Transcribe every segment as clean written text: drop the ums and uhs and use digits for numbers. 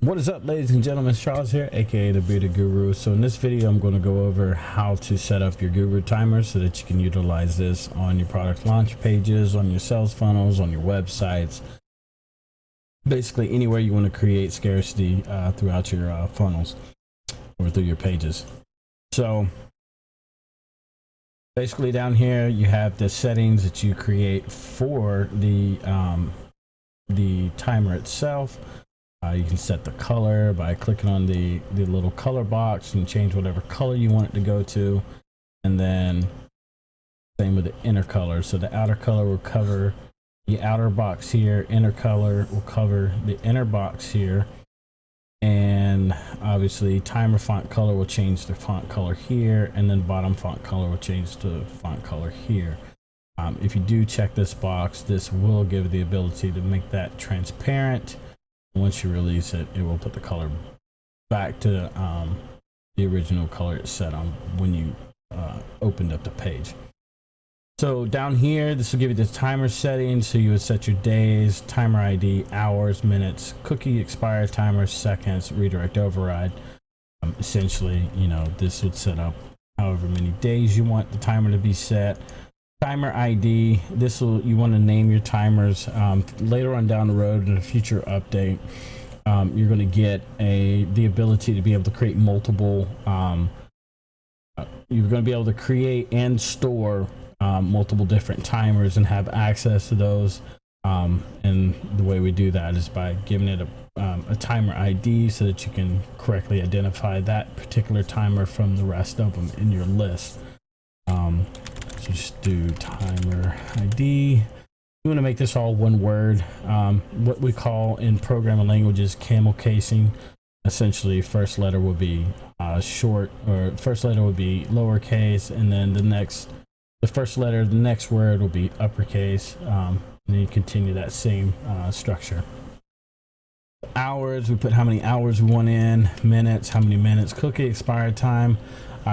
What is up, ladies and gentlemen? It's Charles here, aka the Bearded Guru. So in this video I'm going to go over how to set up your Guru timer so that you can utilize this on your product launch pages, on your sales funnels, on your websites, basically anywhere you want to create scarcity throughout your funnels or through your pages. So basically down here you have the settings that you create for the timer itself. You can set the color by clicking on the little color box and change whatever color you want it to go to, and then same with the inner color. So the outer color will cover the outer box here, inner color will cover the inner box here, and obviously timer font color will change the font color here, and then bottom font color will change the font color here. If you do check this box, this will give the ability to make that transparent. Once you release it, it will put the color back to the original color it's set on when you opened up the page. So down here, this will give you the timer settings. So you would set your days, timer ID, hours, minutes, cookie expire timer, seconds, redirect override. Essentially, you know, this would set up however many days you want the timer to be set. Timer ID, this will, you want to name your timers. Later on down the road in a future update, you're going to get the ability to be able to create multiple, you're going to be able to create and store multiple different timers and have access to those. And the way we do that is by giving it a timer ID so that you can correctly identify that particular timer from the rest of them in your list. Just do timer ID. You want to make this all one word. What we call in programming languages camel casing. Essentially, first letter will be short, or first letter will be lowercase, and then the first letter of the next word will be uppercase. And then you continue that same structure. Hours, we put how many hours we want in. Minutes, how many minutes. Cookie expire time.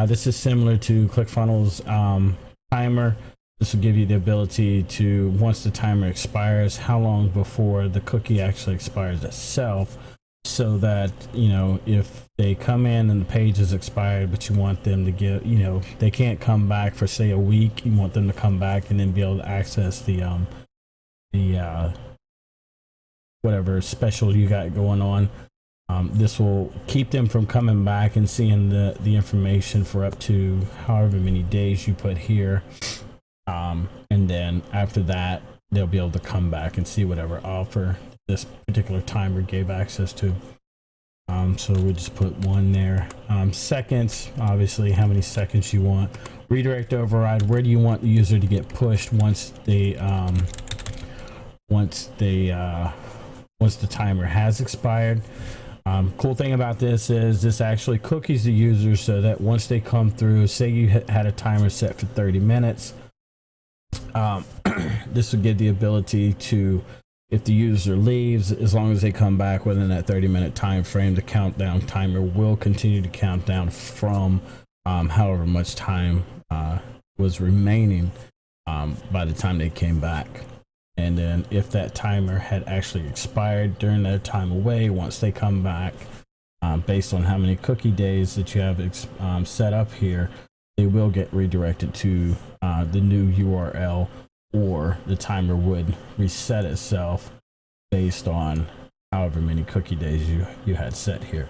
This is similar to ClickFunnels timer. This will give you the ability to, once the timer expires, how long before the cookie actually expires itself, so that, you know, if they come in and the page is expired, but you want them to get, you know, they can't come back for say a week, you want them to come back and then be able to access the whatever special you got going on. This will keep them from coming back and seeing the information for up to however many days you put here. And then after that, they'll be able to come back and see whatever offer this particular timer gave access to. So we'll just put one there. Seconds, obviously how many seconds you want. Redirect override, where do you want the user to get pushed once the timer has expired. Cool thing about this is this actually cookies the user so that once they come through, say you had a timer set for 30 minutes, this would give the ability to, if the user leaves, as long as they come back within that 30-minute time frame, the countdown timer will continue to count down from however much time was remaining by the time they came back. And then if that timer had actually expired during their time away, once they come back, based on how many cookie days that you have set up here, they will get redirected to the new URL, or the timer would reset itself based on however many cookie days you had set here.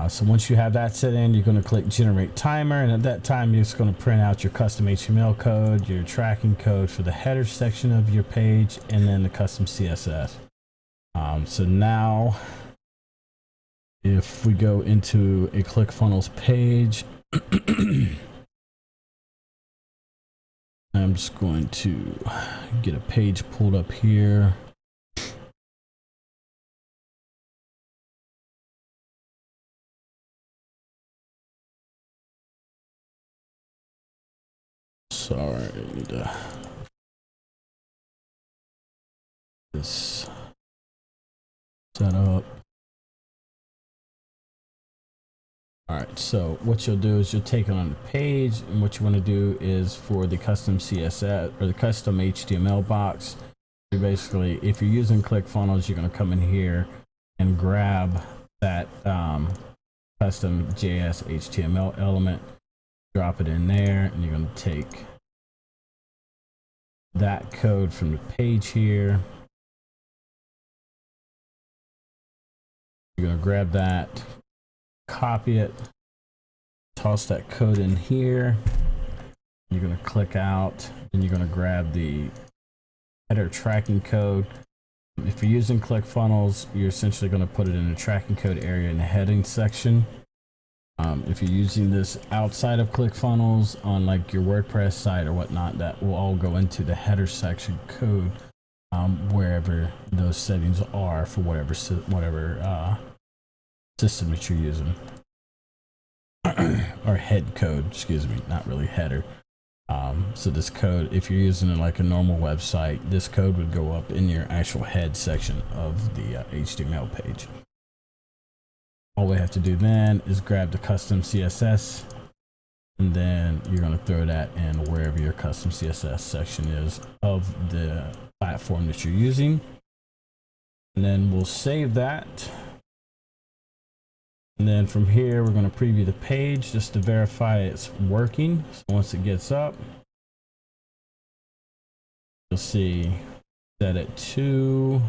So once you have that set in, you're going to click generate timer, and at that time you're just going to print out your custom HTML code, your tracking code for the header section of your page, and then the custom CSS. So now if we go into a ClickFunnels page, I'm just going to get a page pulled up here. Sorry, I need to this set up. All right, so what you'll do is you'll take it on the page, and what you want to do is for the custom CSS or the custom HTML box, you're basically, if you're using ClickFunnels, you're going to come in here and grab that custom JS HTML element, drop it in there, and you're going to take that code from the page here. You're going to grab that, copy it, toss that code in here. You're going to click out, and you're going to grab the header tracking code. If you're using ClickFunnels, you're essentially going to put it in the tracking code area in the heading section. If you're using this outside of ClickFunnels on like your WordPress site or whatnot, that will all go into the header section code wherever those settings are for whatever system that you're using. Or head code, excuse me, not really header. So this code, if you're using like a normal website, this code would go up in your actual head section of the HTML page. All we have to do then is grab the custom CSS, and then you're going to throw that in wherever your custom CSS section is of the platform that you're using. And then we'll save that. And then from here, we're going to preview the page just to verify it's working. So once it gets up, you'll see set it to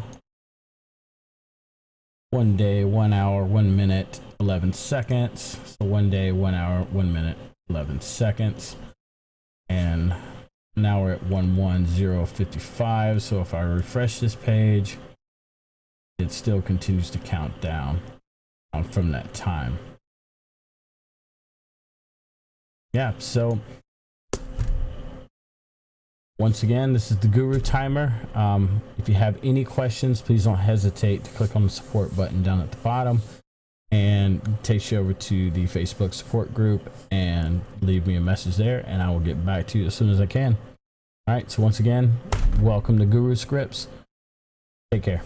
1 day, 1 hour, 1 minute, 11 seconds. So 1 day, 1 hour, 1 minute, 11 seconds. And now we're at 11055. So if I refresh this page, it still continues to count down from that time. Yeah, so once again, this is the GuruTimer. If you have any questions, please don't hesitate to click on the support button down at the bottom, and it takes you over to the Facebook support group and leave me a message there, and I will get back to you as soon as I can. All right, so once again, welcome to GuruScriptz. Take care.